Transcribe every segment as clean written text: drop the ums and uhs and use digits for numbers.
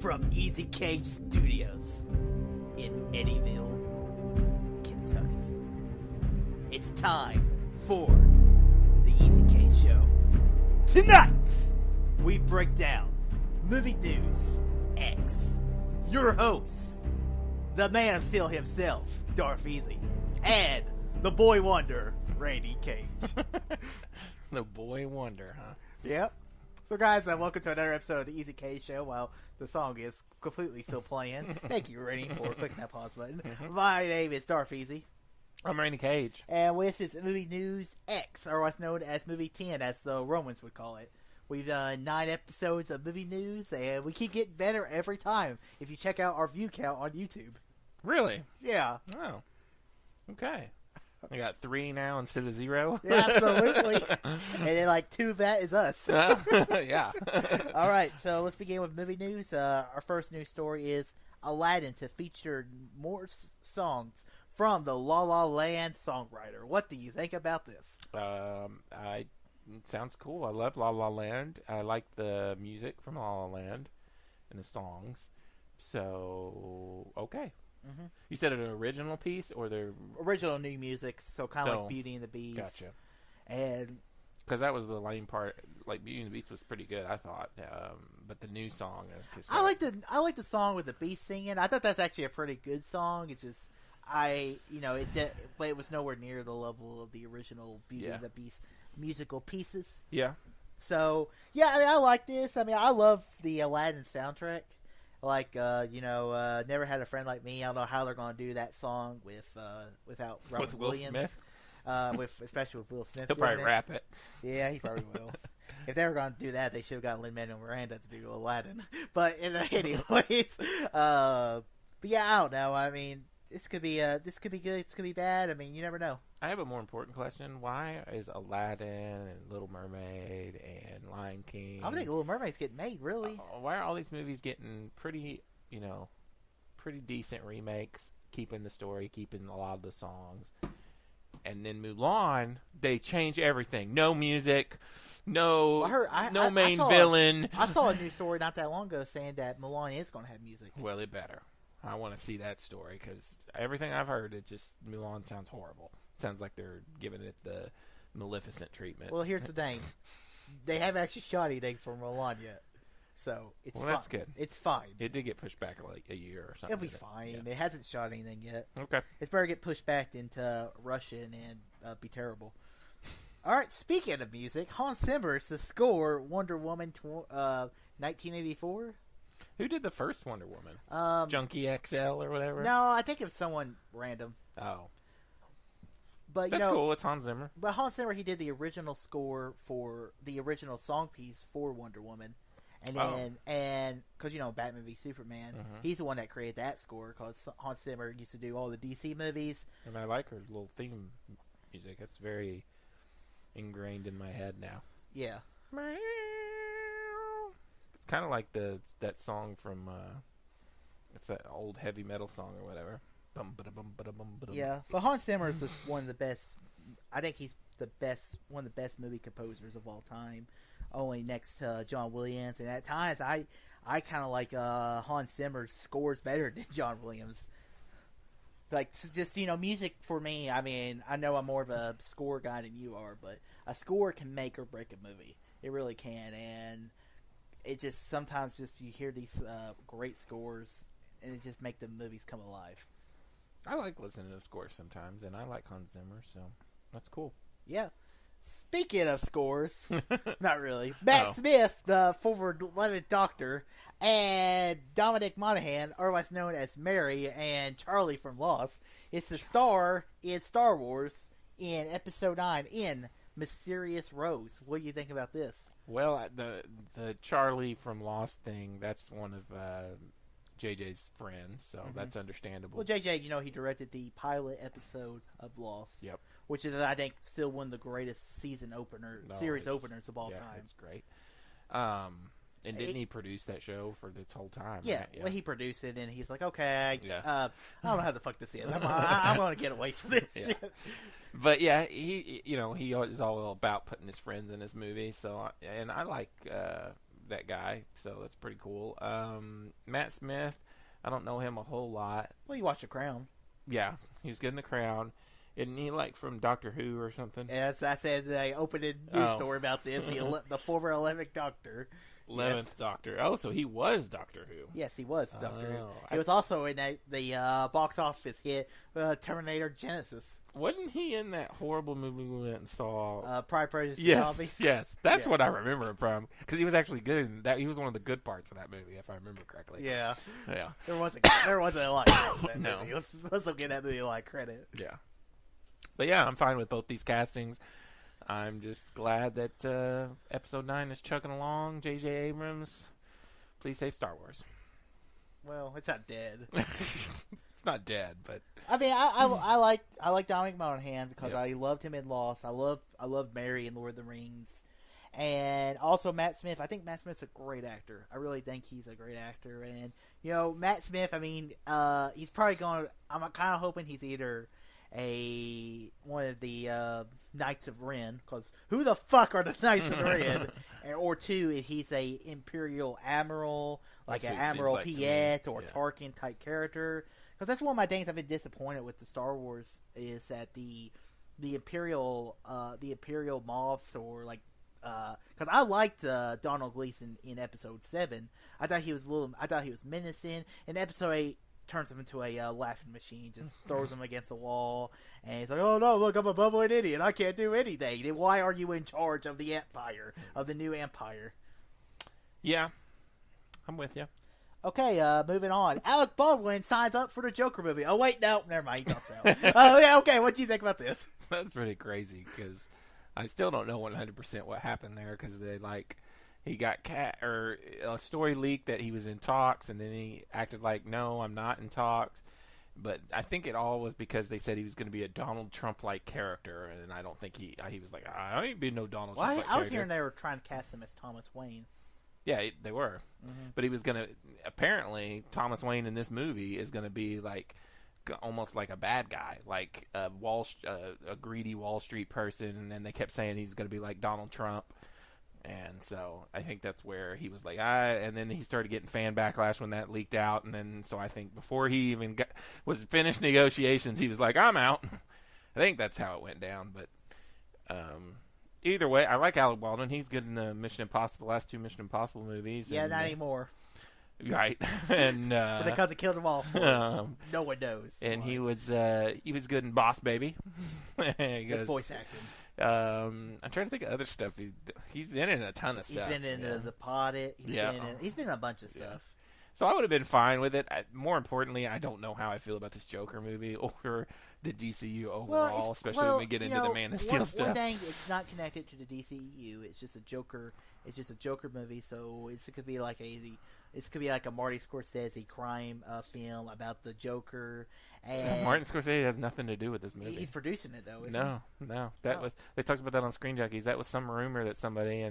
from Easy Cage Studios in Eddyville, Kentucky. It's time for the Easy Cage Show. Tonight, we break down Movie News X. Your host, the Man of Steel himself, Darth Easy, and the Boy Wonder, Randy Cage. The Boy Wonder, huh? Yep. So guys, welcome to another episode of the Easy Cage Show while the song is completely still playing. Thank you, Randy, for clicking that pause button. My name is Darth Easy. I'm Randy Cage. And with this is Movie News X, or what's known as Movie 10, as the Romans would call it. We've done 9 episodes of movie news, and we keep getting better every time if you check out our view count on YouTube. Really? Yeah. Oh. Okay. I got 3 now instead of 0. Yeah, absolutely. And then, like, 2 of that is us. Yeah. All right, so let's begin with movie news. Our first news story is Aladdin to feature more songs from the La La Land songwriter. What do you think about this? It sounds cool. I love La La Land. I like the music from La La Land and the songs. So, okay. Mm-hmm. You said an original piece or the original new music, so kind of like Beauty and the Beast. Gotcha. And because that was the lame part, like Beauty and the Beast was pretty good, I thought. But the new song is just I like the song with the Beast singing. I thought that's actually a pretty good song. It just but it was nowhere near the level of the original Beauty and the Beast musical pieces. Yeah. So yeah, I mean, I like this. I mean, I love the Aladdin soundtrack. Like, Never Had a Friend Like Me. I don't know how they're going to do that song without Robert Williams. Especially with Will Smith. He'll probably rap it. Yeah, he probably will. If they were going to do that, they should have gotten Lin-Manuel Miranda to do Aladdin. But anyways, but yeah, I don't know. I mean, this could be good. This could be bad. I mean, you never know. I have a more important question. Why is Aladdin and Little Mermaid and Lion King? I don't think Little Mermaid's getting made, really. Why are all these movies getting pretty decent remakes, keeping the story, keeping a lot of the songs? And then Mulan, they change everything. No music, no main villain. I saw a news story not that long ago saying that Mulan is going to have music. Well, it better. I want to see that story because everything I've heard, Mulan sounds horrible. Sounds like they're giving it the Maleficent treatment. Well, here's the thing. They haven't actually shot anything for Mulan yet. So, it's fine. That's good. It's fine. It did get pushed back like a year or something. It'll be fine. Yeah. It hasn't shot anything yet. Okay. It's better to get pushed back into Russian and be terrible. All right, speaking of music, Hans Zimmer to score Wonder Woman 1984. Who did the first Wonder Woman? Junkie XL or whatever? No, I think it was someone random. Oh. But that's cool. It's Hans Zimmer. But Hans Zimmer, he did the original score for the original song piece for Wonder Woman. And then, because, Batman v Superman, he's the one that created that score because Hans Zimmer used to do all the DC movies. And I like her little theme music. It's very ingrained in my head now. Yeah. It's kind of like that song from, it's that old heavy metal song or whatever. Yeah, but Hans Zimmer is just one of the best. I think he's one of the best movie composers of all time. Only next to John Williams, and at times I kind of like Hans Zimmer's scores better than John Williams. Like, just music for me. I mean, I know I'm more of a score guy than you are, but a score can make or break a movie. It really can, and it just sometimes you hear these great scores, and it just make the movies come alive. I like listening to scores sometimes, and I like Hans Zimmer, so that's cool. Yeah. Speaking of scores, not really. Matt Smith, the former 11th Doctor, and Dominic Monaghan, otherwise known as Mary and Charlie from Lost, is the star in Star Wars in Episode 9 in Mysterious Rose. What do you think about this? Well, the Charlie from Lost thing, that's one of JJ's friends, so that's understandable. Well, JJ, he directed the pilot episode of Lost. Yep. Which is, I think, still one of the greatest series openers of all time. It's great. And didn't he produce that show for this whole time? Yeah, right? Well, he produced it, and he's like, okay, I don't know how the fuck this is. I'm going to get away from this shit. But yeah, he is all about putting his friends in his movies. So, and I like that guy, so that's pretty cool. Matt Smith, I don't know him a whole lot. Well, you watch The Crown. Yeah, he's good in The Crown. Isn't he like from Doctor Who or something? Yes, I said the opening news story about this. The former 11th Doctor. 11th Doctor. Oh, so he was Doctor Who. Yes, he was Doctor Who. He was also in the box office hit Terminator Genesis. Wasn't he in that horrible movie we went and saw? Pride, Prejudice, and yes, Zombies? Yes, that's what I remember him from. Because he was actually good in that. He was one of the good parts of that movie, if I remember correctly. Yeah. Yeah. There wasn't a lot of that No. movie. Let's give that movie a lot of credit. Yeah. But yeah, I'm fine with both these castings. I'm just glad that Episode 9 is chugging along. J.J. Abrams, please save Star Wars. Well, it's not dead. It's not dead, but I mean, I like Dominic Monaghan because Yep. I loved him in Lost. I loved Mary in Lord of the Rings, and also Matt Smith. I think Matt Smith's a great actor. I really think he's a great actor, and Matt Smith. I mean, he's probably going. I'm kind of hoping he's either one of the Knights of Ren, because who the fuck are the Knights of Ren? Or two, if he's a Imperial Admiral, like an Admiral Piet or Tarkin type character. Because that's one of my things I've been disappointed with the Star Wars is that the Imperial Moffs or like because I liked Donald Gleason in Episode 7. I thought he was menacing. In Episode 8. Turns him into a laughing machine, just throws him against the wall, and he's like, "Oh no, look, I'm a bumbling idiot. I can't do anything. Then why are you in charge of the Empire, of the new Empire?" yeah, I'm with you. Okay, moving on. Alec Baldwin signs up for the Joker movie. Oh wait, no, never mind. He drops out. Oh yeah, okay. What do you think about this? That's pretty crazy because I still don't know 100% what happened there because he got or a story leaked that he was in talks, and then he acted like, no, I'm not in talks. But I think it all was because they said he was going to be a Donald Trump-like character, and I don't think he was like, I ain't been no Donald Trump-like character. I was hearing they were trying to cast him as Thomas Wayne. Yeah, they were. Mm-hmm. But he was going to, apparently, Thomas Wayne in this movie is going to be like, almost like a bad guy, like a greedy Wall Street person, and then they kept saying he's going to be like Donald Trump. And so I think that's where he was like, and then he started getting fan backlash when that leaked out. And then, so I think before he even was finished negotiations, he was like, I'm out. I think that's how it went down. But either way, I like Alec Baldwin. He's good in the last two Mission Impossible movies. Yeah, not anymore. Right. And but because it killed them all no one knows. And he was good in Boss Baby. Good voice acting. I'm trying to think of other stuff. He's been in a ton of stuff. He's been in The Potted. He's been in a bunch of stuff. So I would have been fine with it. More importantly, I don't know how I feel about this Joker movie or the DCU overall, especially when we get into the Man of Steel stuff. One thing, it's not connected to the DCU. It's just a Joker. It's just a Joker movie. So it could be like a Marty Scorsese crime film about the Joker. And Martin Scorsese has nothing to do with this movie. He's producing it though, isn't he? No. They talked about that on Screen Junkies. That was some rumor that somebody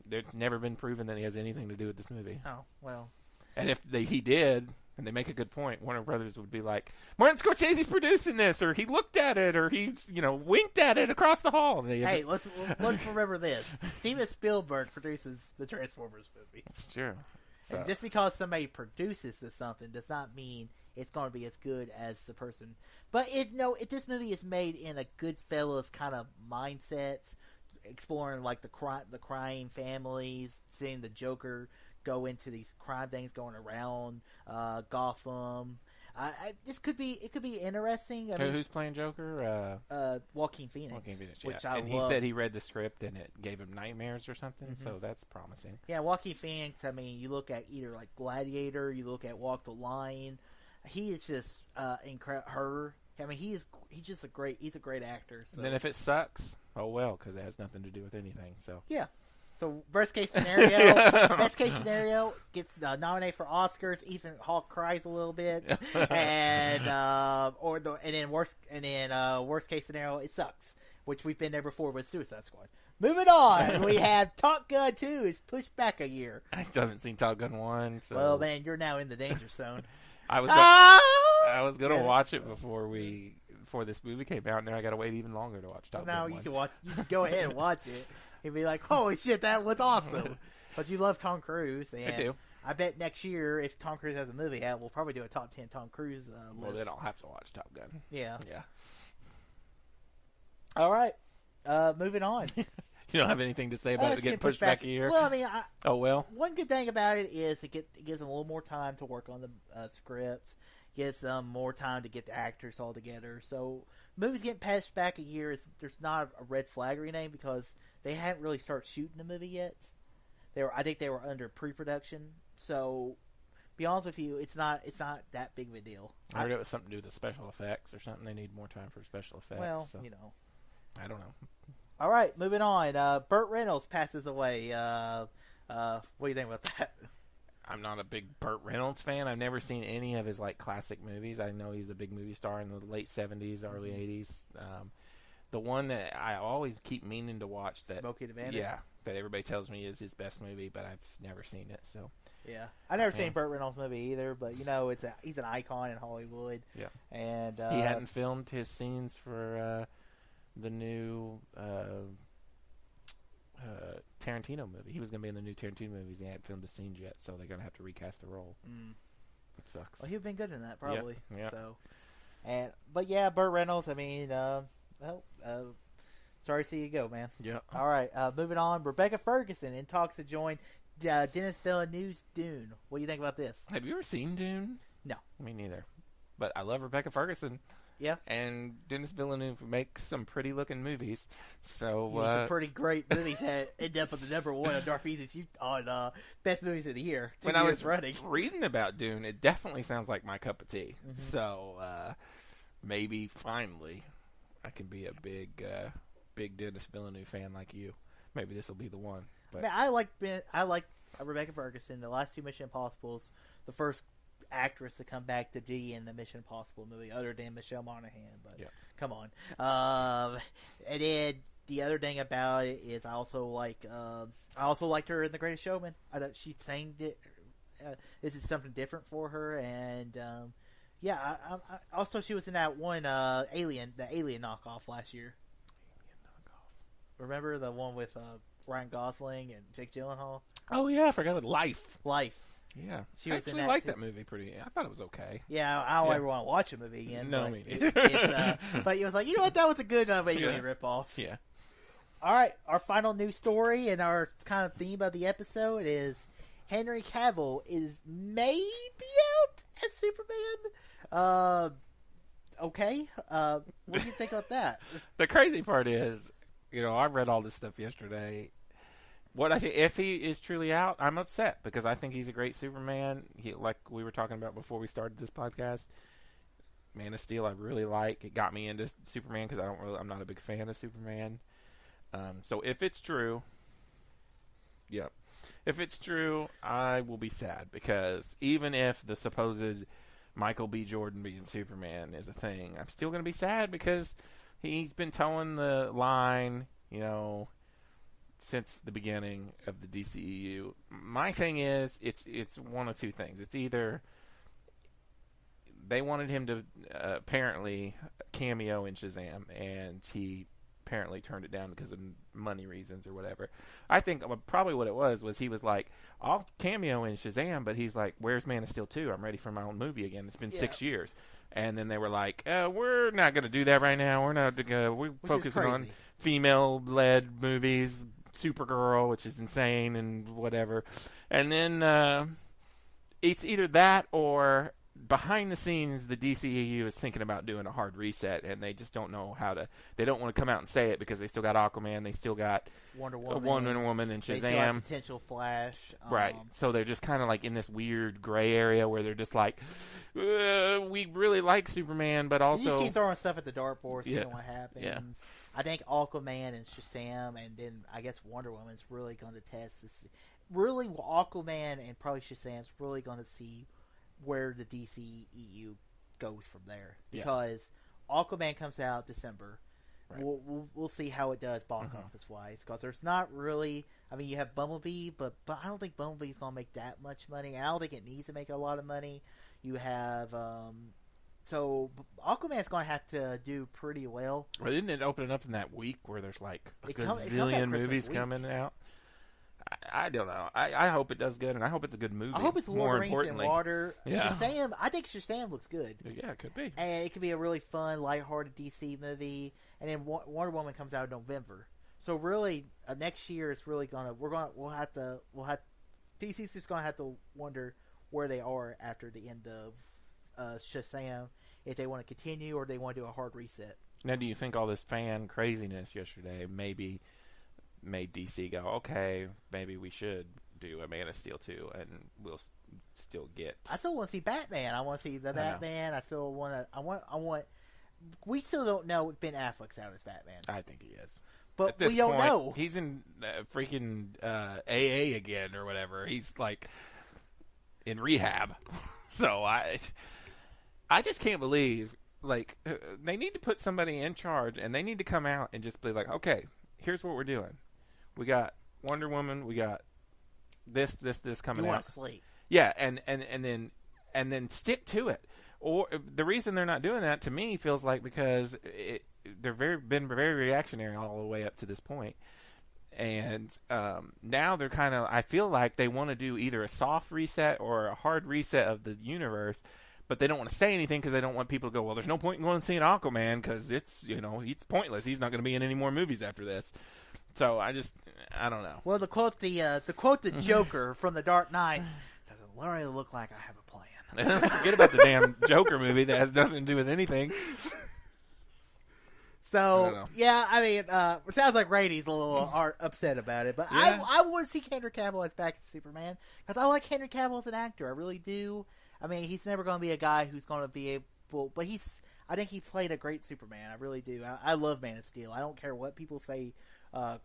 there's never been proven that he has anything to do with this movie. Oh well. And if he did, and they make a good point, Warner Brothers would be like, Martin Scorsese's producing this, or he looked at it, or he winked at it across the hall. Hey, let's remember this: Steven Spielberg produces the Transformers movie. That's true. So. And just because somebody produces something does not mean it's going to be as good as the person. But if this movie is made in a Goodfellas kind of mindset, exploring like the crime families, seeing the Joker go into these crime things going around Gotham. It could be interesting. Who's playing Joker? Joaquin Phoenix. Which I and he said he read the script and it gave him nightmares or something. Mm-hmm. So that's promising. Yeah, Joaquin Phoenix. I mean, you look at either like Gladiator, you look at Walk the Line. He is just incredible. I mean, he's just a great actor. So. And then if it sucks, oh well, because it has nothing to do with anything. So yeah. So worst case scenario, best case scenario gets nominated for Oscars. Ethan Hawke cries a little bit, and worst case scenario, it sucks. Which we've been there before with Suicide Squad. Moving on, we have Top Gun 2 is pushed back a year. I still haven't seen Top Gun 1. So. Well, man, you're now in the danger zone. I was going to watch it before we before this movie came out. Now I got to wait even longer to watch Top Gun. Now 1. you can go ahead and watch it and be like, "Holy shit, that was awesome!" But you love Tom Cruise, and I do. I bet next year, if Tom Cruise has a movie out, we'll probably do a top 10 Tom Cruise list. Well, then I'll have to watch Top Gun. Yeah. Yeah. All right. Moving on. You don't have anything to say about it getting pushed back a year? Well, I mean, one good thing about it is it gives them a little more time to work on the scripts, gives them more time to get the actors all together. So movies getting pushed back a year, there's not a red flag or anything because they haven't really started shooting the movie yet. I think they were under pre-production. So, be honest with you, it's not that big of a deal. I heard it was something to do with the special effects or something. They need more time for special effects. Well, so. I don't know. All right, moving on. Burt Reynolds passes away. What do you think about that? I'm not a big Burt Reynolds fan. I've never seen any of his classic movies. I know he's a big movie star in the late 70s, early 80s. The one that I always keep meaning to watch, that Smokey the Bandit? Yeah, that everybody tells me is his best movie, but I've never seen it. So yeah, I've never seen a Burt Reynolds movie either. But he's an icon in Hollywood. Yeah, and he hadn't filmed his scenes for the new Tarantino movie. He was going to be in the new Tarantino movies. He hadn't filmed his scenes yet, so they're going to have to recast the role. It sucks. Well, he'd been good in that probably. Yeah. So, but yeah, Burt Reynolds. I mean, sorry to see you go, man. Yeah. All right, moving on. Rebecca Ferguson in talks to join Denis Villeneuve's Dune. What do you think about this? Have you ever seen Dune? No. Me neither. But I love Rebecca Ferguson. Yeah. And Denis Villeneuve makes some pretty looking movies. So some pretty great movies that end up with the number one on Darth Vader's on best movies of the year. When I was reading about Dune, it definitely sounds like my cup of tea. Mm-hmm. So maybe finally I can be a big Denis Villeneuve fan like you. Maybe this will be the one. But I like Rebecca Ferguson. The last two Mission Impossibles, the first actress to come back to be in the Mission Impossible movie, other than Michelle Monaghan. But come on. And then the other thing about it is I also liked her in The Greatest Showman. I thought she sang it. This is something different for her, and I also she was in that one Alien knockoff last year. Remember the one with Ryan Gosling and Jake Gyllenhaal? Oh yeah, I forgot about Life. Yeah, she I was actually in that liked too. that movie pretty. I thought it was okay. Yeah, I don't ever want to watch a movie again. No, but me neither. but it was like, you know what, that was a good ripoff. Yeah. All right, our final news story and our kind of theme of the episode is Henry Cavill is maybe out as Superman. Okay. What do you think about that? The crazy part is, I read all this stuff yesterday. What I think, if he is truly out, I'm upset because I think he's a great Superman. Like we were talking about before we started this podcast, Man of Steel I really like. It got me into Superman because I'm not a big fan of Superman. So if it's true, if it's true, I will be sad because even if the supposed Michael B. Jordan being Superman is a thing, I'm still going to be sad because he's been towing the line, since the beginning of the DCEU. My thing is, it's one of two things. It's either they wanted him to apparently cameo in Shazam, and he apparently turned it down because of money reasons or whatever. I think probably what it was he was like, I'll cameo in Shazam, but he's like, where's Man of Steel 2? I'm ready for my own movie again. It's been 6 years. And then they were like, we're not going to do that right now. We're focusing on female-led movies, Supergirl, which is insane and whatever. And then it's either that or behind the scenes, the DCEU is thinking about doing a hard reset, and they just don't know how to. They don't want to come out and say it because they still got Aquaman, they still got Wonder Woman, and Shazam. They still have potential Flash, right? So they're just kind of like in this weird gray area where they're just like, we really like Superman, but also you just keep throwing stuff at the dartboard, seeing what happens. Yeah. I think Aquaman and Shazam, and then I guess Wonder Woman's really going to test this. Really, Aquaman and probably Shazam's really going to see where the DCEU goes from there, because Aquaman comes out December. Right. We'll see how it does box office wise, because there's not really. I mean, you have Bumblebee, but I don't think Bumblebee's gonna make that much money. I don't think it needs to make a lot of money. You have So Aquaman's going to have to do pretty well. Well, isn't it opening up in that week where there's like a comes gazillion movies coming out? I don't know. I hope it does good, and I hope it's a good movie. I hope it's Lord of the Rings and Water. Yeah. Shazam, I think Shazam looks good. Yeah, it could be. And it could be a really fun, lighthearted DC movie. And then Wonder Woman comes out in November. So really, next year is really we'll have DC's just gonna have to wonder where they are after the end of Shazam, if they want to continue or they want to do a hard reset. Now, do you think all this fan craziness yesterday maybe made DC go, okay, maybe we should do a Man of Steel 2, and we'll still get... I still want to see Batman. I want to see the Batman. I still want to... I want... We still don't know if Ben Affleck's out as Batman. I think he is. But we don't know. He's in freaking AA again or whatever. He's like in rehab. So I just can't believe, like, they need to put somebody in charge, and they need to come out and just be like, okay, here's what we're doing. We got Wonder Woman. We got this coming out. You want to sleep. Yeah, and then stick to it. Or the reason they're not doing that, to me, feels like because they've been very reactionary all the way up to this point. And now they're kind of, I feel like they want to do either a soft reset or a hard reset of the universe, but they don't want to say anything because they don't want people to go, well, there's no point in going and seeing Aquaman because it's pointless. He's not going to be in any more movies after this. So I don't know. Well, to quote the Joker from The Dark Knight, doesn't literally look like I have a plan. Forget about the damn Joker movie that has nothing to do with anything. So, yeah, I mean, it sounds like Rainey's a little upset about it, but yeah. I want to see Henry Cavill as back to Superman, because I like Henry Cavill as an actor. I really do. I mean, he's never going to be a guy who's going to be able, but I think he played a great Superman. I really do. I love Man of Steel. I don't care what people say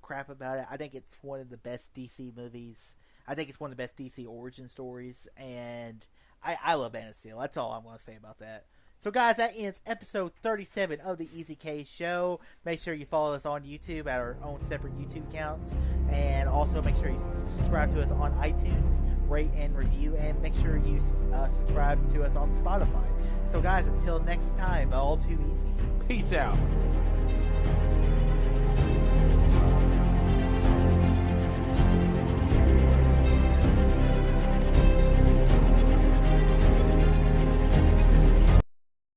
crap about it. I think it's one of the best DC movies. I think it's one of the best DC origin stories, and I love Man of Steel. That's all I'm going to say about that. So, guys, that ends episode 37 of the Easy K Show. Make sure you follow us on YouTube at our own separate YouTube accounts. And also make sure you subscribe to us on iTunes, rate and review, and make sure you subscribe to us on Spotify. So, guys, until next time, all too easy. Peace out.